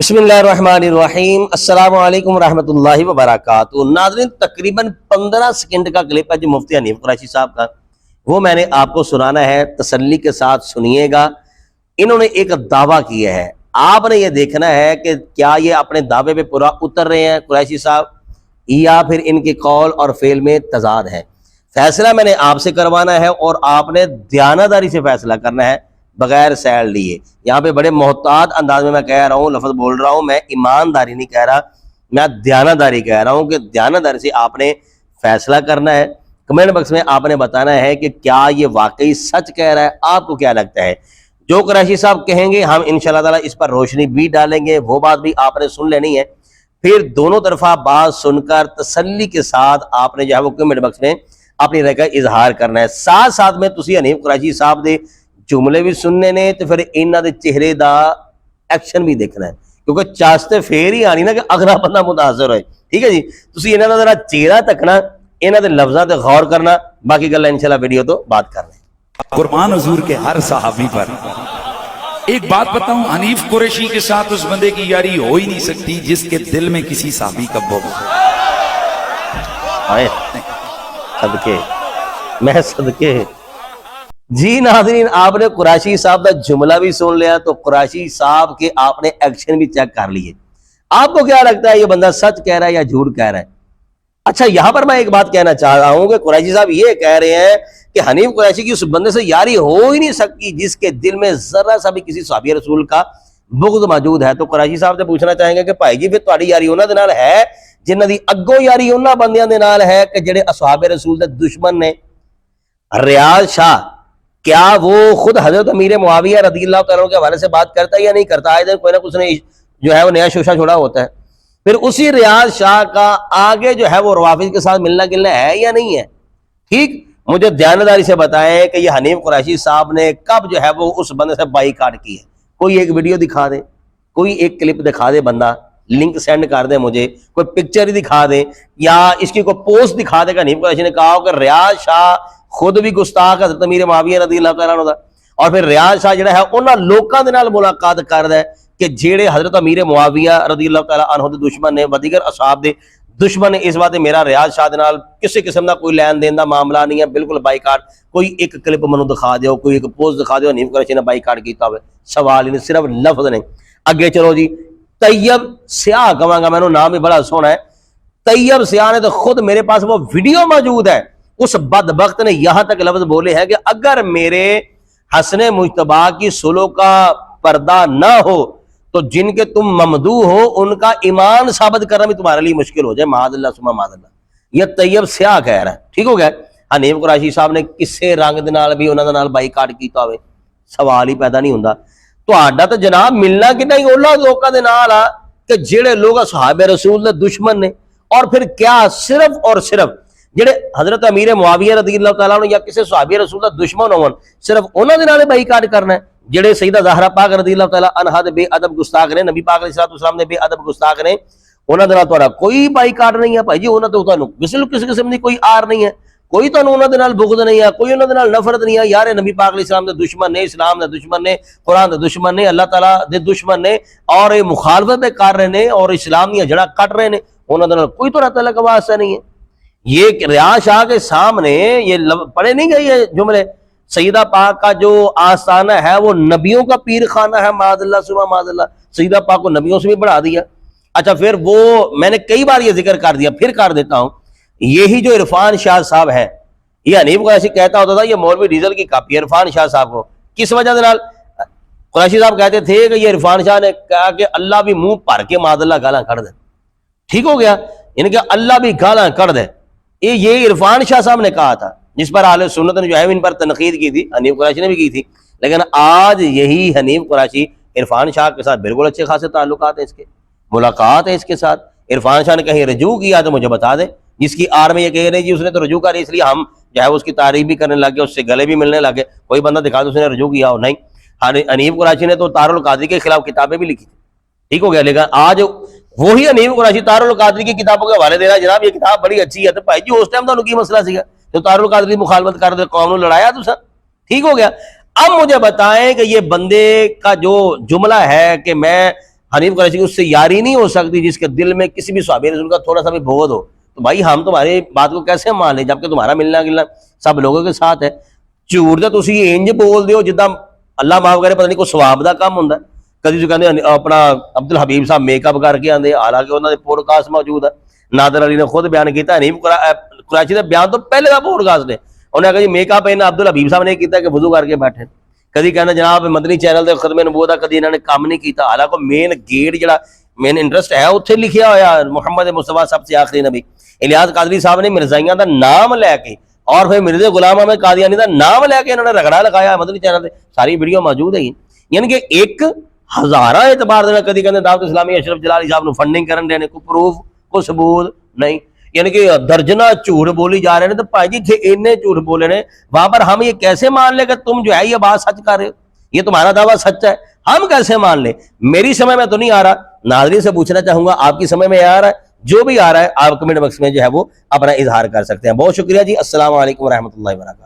بسم اللہ الرحمن الرحیم، السلام علیکم ورحمۃ اللہ وبرکاتہ۔ ناظرین، تقریباً 15 سیکنڈ کا کلپ ہے جو مفتی حنیف قریشی صاحب کا، وہ میں نے آپ کو سنانا ہے، تسلی کے ساتھ سنیے گا۔ انہوں نے ایک دعویٰ کیا ہے، آپ نے یہ دیکھنا ہے کہ کیا یہ اپنے دعوے پہ پورا اتر رہے ہیں قریشی صاحب، یا پھر ان کے قول اور فعل میں تضاد ہے۔ فیصلہ میں نے آپ سے کروانا ہے اور آپ نے دیانتداری سے فیصلہ کرنا ہے، بغیر سیل لیے۔ یہاں پہ بڑے محتاط انداز میں کہہ رہا ہوں، لفظ بول رہا ہوں، میں ایمانداری نہیں کہہ رہا، میں دیانتداری کہہ رہا ہوں کہ دیانتداری سے آپ نے فیصلہ کرنا ہے۔ کمنٹ باکس میں آپ نے بتانا ہے کہ کیا یہ واقعی سچ کہہ رہا ہے، آپ کو کیا لگتا ہے۔ جو قریشی صاحب کہیں گے ہم انشاءاللہ تعالیٰ اس پر روشنی بھی ڈالیں گے، وہ بات بھی آپ نے سن لینی ہے۔ پھر دونوں طرفہ بات سن کر تسلی کے ساتھ آپ نے جو ہے وہ کمنٹ باکس میں اپنی رائے کا اظہار کرنا ہے۔ ساتھ ساتھ میں تسی حنیف قریشی صاحب دے جملے بھی سننے نے تے پھر انہاں دے چہرے دا ایکشن بھی دیکھنا ہے، کیونکہ چاستے پھر ہی آنی نا کہ اگلا بندہ متاثر ہوئے۔ ٹھیک ہے جی، تسی انہاں دا ذرا چہرہ تکنا، انہاں دے لفظاں تے غور کرنا، باقی گلا انشاءاللہ ویڈیو تو بات کر رہے ہیں۔ قربان حضور کے ہر صحابی پر ایک بات بتاؤں، حنیف قریشی کے ساتھ اس بندے کی یاری ہو ہی نہیں سکتی جس کے دل میں کسی صحابی کا بغض آئے صدقے، میں صدقے۔ جی ناظرین، آپ نے قریشی صاحب کا جملہ بھی سن لیا، تو قریشی صاحب کے آپ نے ایکشن بھی چیک کر لیے۔ آپ کو کیا لگتا ہے یہ بندہ سچ کہہ رہا ہے یا جھوٹ کہہ رہا ہے؟ اچھا، یہاں پر میں ایک بات کہنا چاہ رہا ہوں کہ قریشی صاحب یہ کہہ رہے ہیں کہ حنیف قریشی کی اس بندے سے یاری ہو ہی نہیں سکتی جس کے دل میں ذرا سا بھی کسی صحابی رسول کا بغض موجود ہے۔ تو قریشی صاحب سے پوچھنا چاہیں گے کہ بھائی جی پھر تہاڈی یاری انہاں دے نال ہے جنہاں دی اگوں یاری انہاں بندیاں دے نال ہے کہ جڑے اصحاب رسول دے دشمن نے۔ ریاض شاہ کیا وہ خود حضرت امیر معاویہ رضی اللہ تعالیٰ عنہ کے حوالے سے بات کرتا ہے یا نہیں کرتا؟ آئے دن کوئی نہ کچھ نے جو ہے وہ نیا شوشہ چھوڑا ہوتا ہے۔ پھر اسی ریاض شاہ کا آگے جو ہے وہ روافض کے ساتھ ملنا گلنا ہے یا نہیں ہے؟ ٹھیک، مجھے دیانتداری سے بتائیں کہ یہ حنیف قریشی صاحب نے کب جو ہے وہ اس بندے سے بائیکاٹ کی ہے؟ کوئی ایک ویڈیو دکھا دے، کوئی ایک کلپ دکھا دے، بندہ لنک سینڈ کر دے مجھے، کوئی پکچر ہی دکھا دے یا اس کی کوئی پوسٹ دکھا دے کہ حنیف قریشی نے کہا ہو کہ ریاض شاہ خود بھی گستاخ حضرت امیر معاویہ رضی اللہ تعالیٰ عنہ دا، اور پھر ریاض شاہ جڑا ہے انہاں لوکاں دے نال ملاقات کر دے کہ جیڑے حضرت امیر معاویہ رضی اللہ تعالیٰ عنہ دے دشمن نے و دیگر اصحاب دے دشمن نے۔ اس بات میرا ریاض شاہ دے نال کسی قسم دا کوئی لین دین دا معاملہ نہیں ہے، بالکل بائیکاٹ۔ کوئی ایک کلپ منو دکھا دیو، کوئی ایک پوسٹ دکھا دیو حنیف قریشی نے بائیکاٹ کیتا ہوئے، سوال ہی نہیں، صرف لفظ نہیں۔ اگے چلو جی، طیب سیاہ کہاں گا، میں نے نام بھی بڑا سونا ہے، طیب سیاہ نے تو خود میرے پاس وہ ویڈیو موجود ہے، اس بدبخت نے یہاں تک لفظ بولے ہیں کہ اگر میرے حسن مجتبیٰ کی سلو کا پردہ نہ ہو تو جن کے تم ممدوح ہو ان کا ایمان ثابت کرنا بھی تمہارے لیے مشکل ہو جائے، معاذ اللہ ثم معاذ اللہ۔ یہ طیب سیاہ کہہ رہا ہے، ٹھیک ہو گیا۔ حنیف قریشی صاحب نے کسے رنگ دے نال بھی انہاں دے نال بائیکاٹ کیتا ہوئے، سوال ہی پیدا نہیں ہوندا۔ تہاڈا تے جناب ملنا کہ نہیں انہاں لوکاں دے نال آ کہ جڑے لوگ صحابہ رسول دے دشمن نے، اور پھر کیا صرف اور صرف جڑے حضرت امیر معاویہ رضی اللہ تعالیٰ عنہ یا کسی صحابی رسول دا دشمن ہون صرف انہاں دے نال بائیکاٹ کرنا ہے؟ جڑے سیدہ زہرا پاک رضی اللہ تعالیٰ عنہا دے بے ادب گستاخ نے، نبی پاک علیہ السلام دے بے ادب گستاخ نے، انہاں دے نال تہاڈا کوئی بائیکاٹ نہیں ہے بھائی جی، انہاں تو تانوں کسی قسم دی کوئی آر نہیں ہے، کوئی تانوں انہاں دے نال بغض نہیں ہے، کوئی انہاں دے نال نفرت نہیں ہے۔ یار نبی پاک علیہ السلام دے دشمن نے، اسلام دے دشمن نے، قرآن دے دشمن نے، اللہ تعالیٰ دے دشمن نے، اور یہ مخالفت کر رہے نے اور اسلام دی جڑا کٹ رہے نے، انہاں دے نال کوئی تو تعلق واسطہ نہیں ہے۔ یہ ریاض شاہ کے سامنے یہ پڑھے نہیں گئے یہ جملے، سیدہ پاک کا جو آستانہ ہے وہ نبیوں کا پیر خانہ ہے، معاذ اللہ ثم معاذ اللہ، سیدہ پاک کو نبیوں سے بھی بڑھا دیا۔ اچھا، پھر وہ میں نے کئی بار یہ ذکر کر دیا، پھر کر دیتا ہوں، یہی جو عرفان شاہ صاحب ہے، یہ حنیف قریشی کہتا ہوتا تھا یہ مولوی ڈیزل کی کاپی ہے عرفان شاہ صاحب کو۔ کس وجہ سے نال قریشی صاحب کہتے تھے کہ یہ عرفان شاہ نے کہا کہ اللہ بھی منہ بھر کے معاذ اللہ گالاں کر دے، ٹھیک ہو گیا، یعنی کہ اللہ بھی گالاں کر دے، یہ عرفان شاہ صاحب نے کہا تھا، جس پر اہل سنت نے جو ہے ان پر تنقید کی تھی، حنیف قریشی نے بھی کی تھی۔ لیکن آج یہی حنیف قریشی عرفان شاہ کے ساتھ بالکل اچھے خاصے تعلقات ہیں، اس کے ملاقات ہے اس کے ساتھ۔ عرفان شاہ نے کہیں رجوع کیا تو مجھے بتا دیں، جس کی آر میں یہ کہہ رہے جی اس نے تو رجوع کری، اس لیے ہم جو ہے اس کی تعریف بھی کرنے لگے، اس سے گلے بھی ملنے لگے، کوئی بندہ دکھا دو اس نے رجوع کیا ہو؟ نہیں۔ حنیف قریشی نے تو طاہر القادری کے خلاف کتابیں بھی لکھی تھی، ٹھیک ہو گیا۔ لیکن آج وہی حنیف قریشی طاہر القادری کی کتابوں کے حوالے دے رہا جناب یہ کتاب بڑی اچھی ہے، تو بھائی جی اس ٹائم تو کی مسئلہ سیگا جو طاہر القادری مخالفت کر دے، قوم نے لڑایا تو سر، ٹھیک ہو گیا۔ اب مجھے بتائیں کہ یہ بندے کا جو جملہ ہے کہ میں حنیف قریشی کی اس سے یاری نہیں ہو سکتی جس کے دل میں کسی بھی صحابی رسول کا تھوڑا سا بھی بغض ہو. تو بھائی ہم تمہاری بات کو کیسے مان لیں جبکہ تمہارا ملنا گلنا سب لوگوں کے ساتھ ہے. جھوٹ تو تسی انج بول دیو جداں اللہ معاف کرے پتہ نہیں کوئی ثواب دا کام ہوندا. کدی جو کہندے اپنا عبد الحبیب صاحب میک اپ کر کے آندے, حالانکہ انہاں دے پوڈ کاسٹ موجود ہے. نادر علی نے خود بیان کیتا, حنیف قریشی دے بیان تو پہلے دا پوڈ کاسٹ نے, انہیں کہا جی میک اپ انہاں عبد الحبیب صاحب نے کیتا کہ وضو کر کے بیٹھے. کدی کہنا جناب مدنی چینل دے ختم نبوت دا کدی انہاں نے کام نہیں کیتا, حالانکہ مین گیٹ جڑا مین انٹرسٹ ہے اتنے لکھیا ہوا محمد مصطفیٰ سب سے آخری نبی. الیاس قادری صاحب نے مرزائیاں دا نام لے کے اور پھر مرزا غلام احمد قادیانی دا نام لے کے انہوں نے رگڑا لگایا مدنی چینل پہ, ساری ویڈیو موجود ہے. یعنی کہ ایک ہزارہ اعتبار دینا کدی کہتے دعوت اسلامی اشرف جلالی صاحب نو فنڈنگ کرن دینے کو پروف کو ثبوت نہیں. یعنی کہ درجنہ جھوٹ بولی جا رہے ہیں. تو بھائی جی جی اتنے جھوٹ بولے نے وہاں پر ہم یہ کیسے مان لیں کہ تم جو ہے یہ بات سچ کر رہے ہو, یہ تمہارا دعویٰ سچ ہے, ہم کیسے مان لیں؟ میری سمجھ میں تو نہیں آ رہا. ناظرین سے پوچھنا چاہوں گا آپ کی سمجھ میں آ رہا ہے؟ جو بھی آ رہا ہے آپ کمنٹ باکس میں جو ہے وہ اپنا اظہار کر سکتے ہیں. بہت شکریہ جی. السلام علیکم ورحمۃ اللہ وبرکاتہ.